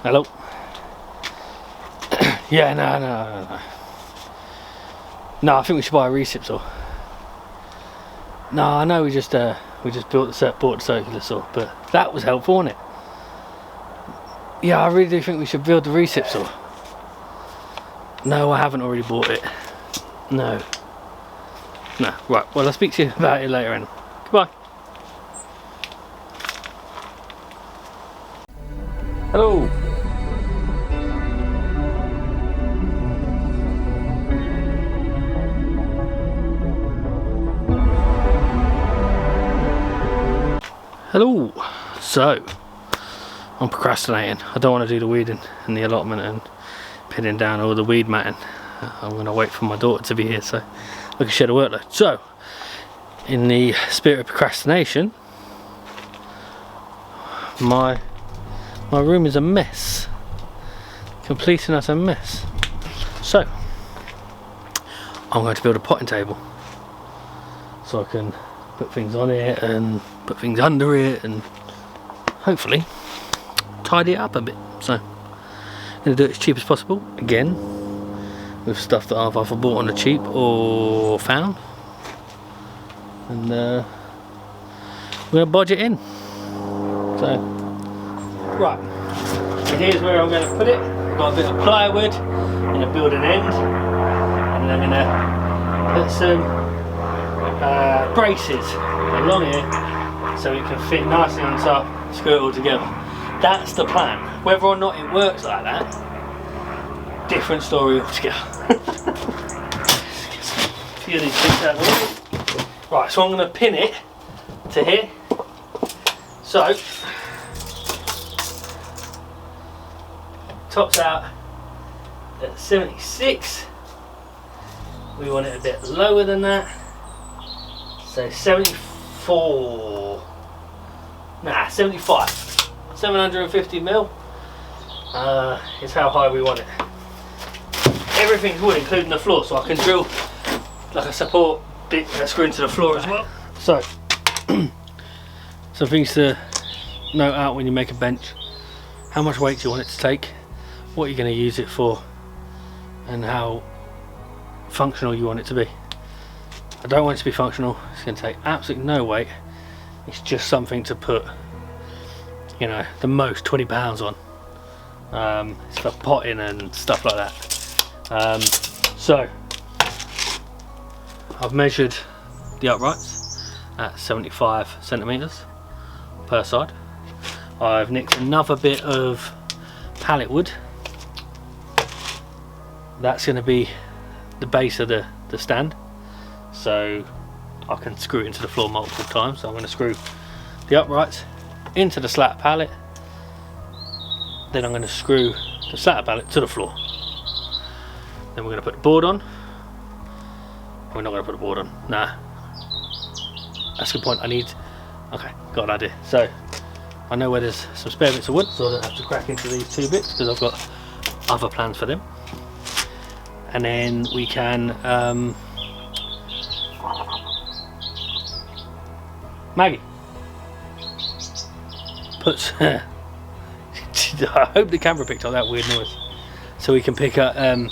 Hello. Yeah, no. No, I think we should buy a recip saw. No, I know we just bought the circular saw, but that was helpful, wasn't it? Yeah, I really do think we should build the recip saw. No, I haven't already bought it. No. Right, well I'll speak to you about it later on. Goodbye. Hello. Hello. So, I'm procrastinating. I don't want to do the weeding and the allotment and pinning down all the weed matting. I'm going to wait for my daughter to be here so I can share the workload. So, in the spirit of procrastination, my room is a mess. Complete and utter mess. So, I'm going to build a potting table so I can put things on it and put things under it and hopefully tidy it up a bit. So I'm going to do it as cheap as possible, again with stuff that I've either bought on the cheap or found, and we're going to budget in. So right, so here's where I'm going to put it. I've got a bit of plywood and a building end, and I'm going to put some braces along here so it can fit nicely on top, screw it all together. That's the plan. Whether or not it works like that, different story altogether. Few of these bits out of the way. Right, so I'm going to pin it to here. So, tops out at 76. We want it a bit lower than that. So 74, 75, 750 mil is how high we want it. Everything's wood, including the floor, so I can drill like a support bit and screw into the floor as well. So, some things to note out when you make a bench: how much weight do you want it to take, what you're going to use it for, and how functional you want it to be. I don't want it to be functional. It's going to take absolutely no weight. It's just something to put, you know, the most 20 pounds on. It's for potting and stuff like that. So I've measured the uprights at 75 centimeters per side. I've nicked another bit of pallet wood. That's going to be the base of the stand, so I can screw it into the floor multiple times. So I'm going to screw the uprights into the slat pallet, then I'm going to screw the slat pallet to the floor. Then we're going to put the board on. We're not going to put the board on. Nah, that's a good point. Okay, got an idea. So I know where there's some spare bits of wood, so I don't have to crack into these two bits because I've got other plans for them. And then we can Maggie puts I hope the camera picked up that weird noise, so we can pick up we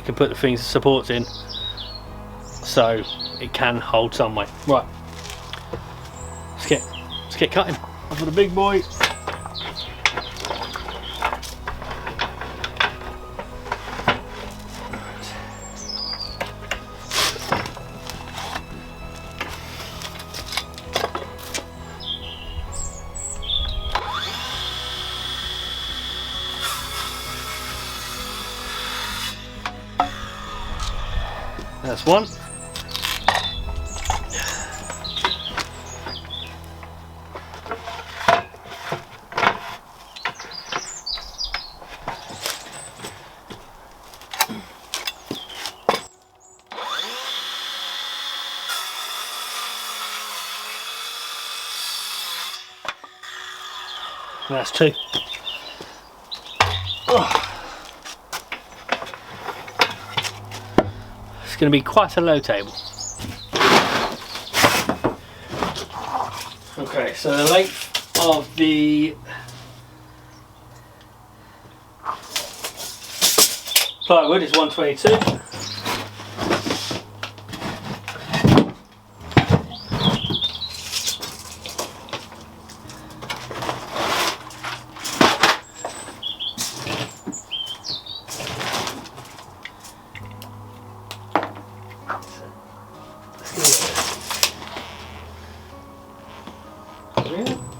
can put the things, supports in, so it can hold some weight. Right, let's get cutting for the big boy. That's one. That's two. Oh. It's going to be quite a low table. Okay, so the length of the Plywood is 122.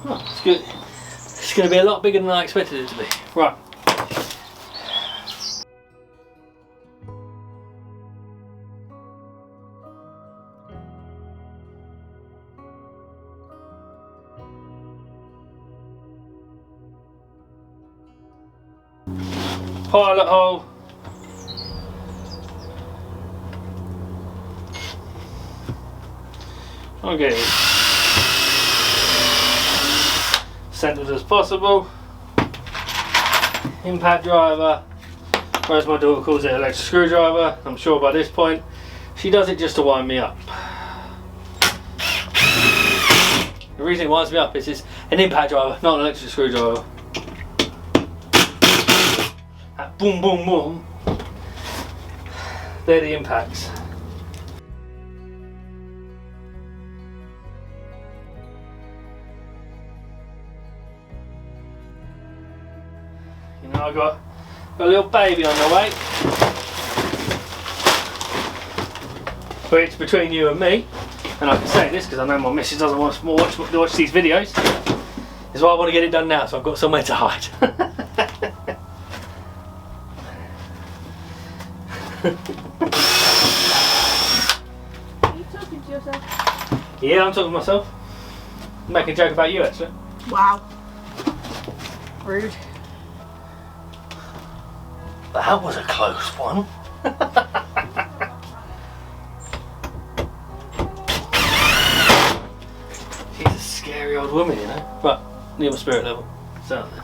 Oh, it's good. It's going to be a lot bigger than I expected it to be. Right. Pilot hole. Okay. Centered as possible. Impact driver, or as my daughter calls it, electric screwdriver. I'm sure by this point she does it just to wind me up. The reason it winds me up is it's an impact driver, not an electric screwdriver. That boom boom boom, they're the impacts. You know, I've got a little baby on the way, which between you and me, and I can say this because I know my missus doesn't want to watch these videos, is why I want to get it done now, so I've got somewhere to hide. Are you talking to yourself? Yeah, I'm talking to myself. I'm making a joke about you actually. Wow. Rude. That was a close one. She's a scary old woman, you know. Right, near my spirit level. It's out there.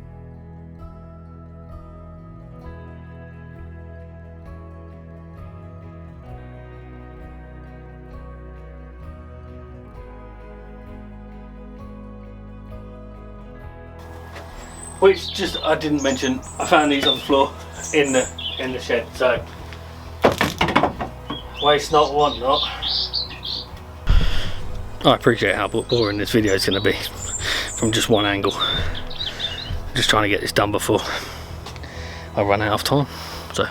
Which just I didn't mention, I found these on the floor in the shed, so waste not, want not. I appreciate how boring this video is going to be from just one angle. I'm just trying to get this done before I run out of time. So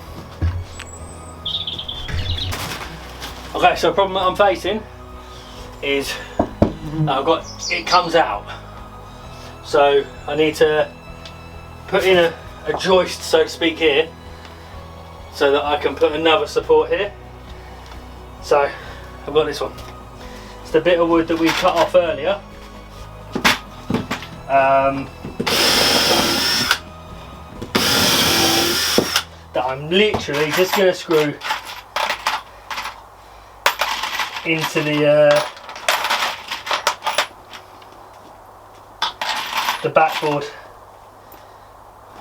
okay, so the problem that I'm facing is it comes out, so I need to put in a joist, so to speak, here, so that I can put another support here. So I've got this one. It's the bit of wood that we cut off earlier. That I'm literally just going to screw into the backboard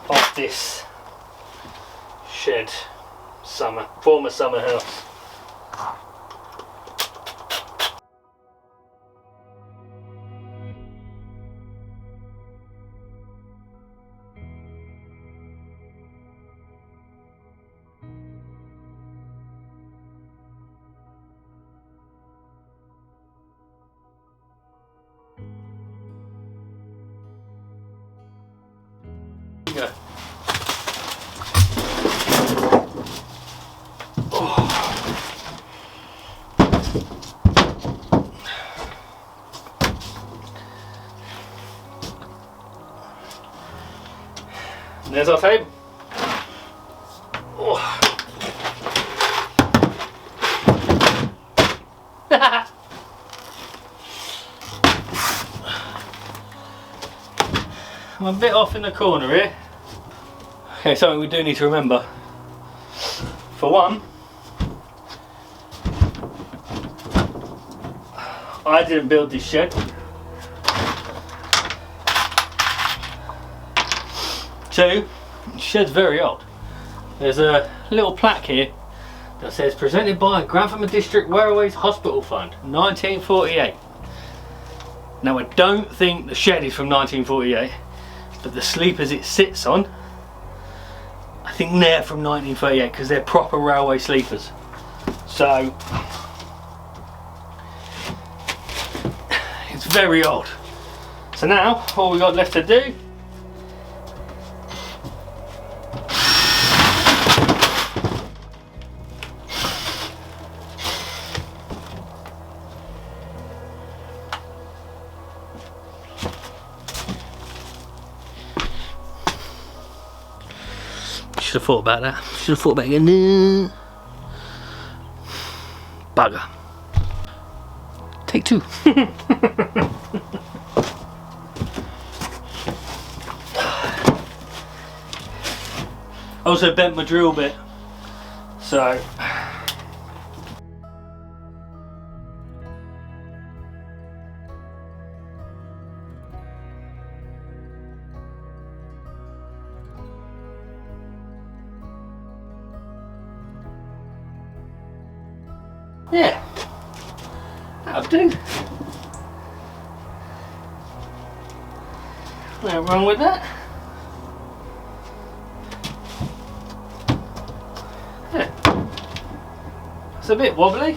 of this shed, former summer house. Yeah. And there's our table. Oh. I'm a bit off in the corner here. Okay, something we do need to remember. For one, I didn't build this shed. Two, the shed's very old. There's a little plaque here that says presented by Grantham District Railways Hospital Fund, 1948. Now I don't think the shed is from 1948, but the sleepers it sits on, I think they're from 1938 because they're proper railway sleepers. So it's very old. So now all we got left to do should have thought about that. Should have thought about it. No. Bugger. Take two. I also bent my drill bit, so yeah, that'll do. Nothing wrong with that. Yeah. It's a bit wobbly,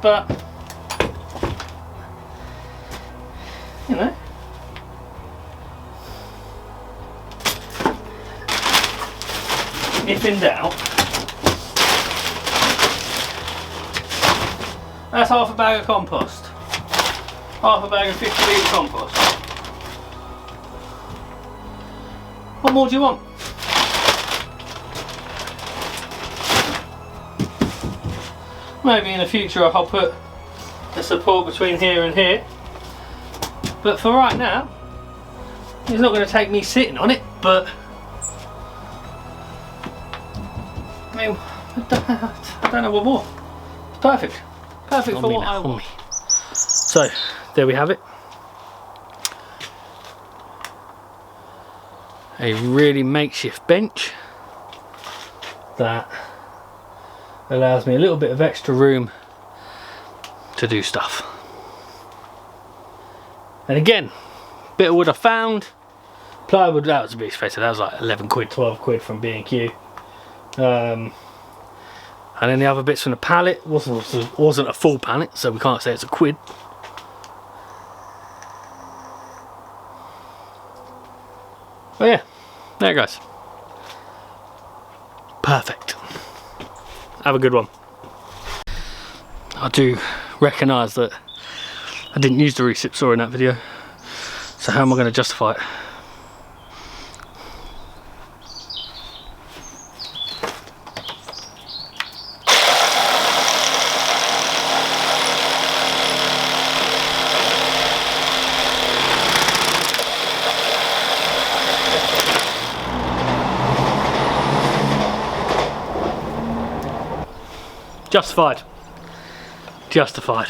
but you know, if in doubt, that's half a bag of compost. Half a bag of 50 litre compost. What more do you want? Maybe in the future I'll put a support between here and here. But for right now, it's not going to take me sitting on it, but I mean, I don't know what more. It's perfect. Perfect for what I want. So, there we have it. A really makeshift bench that allows me a little bit of extra room to do stuff. And again, bit of wood I found. Plywood, that was a bit expensive. That was like 11 quid, 12 quid from B&Q. And then the other bits from the pallet wasn't a full pallet, so we can't say it's a quid. But yeah, there it goes. Perfect. Have a good one. I do recognise that I didn't use the recip saw in that video, so how am I going to justify it? Justified. Justified.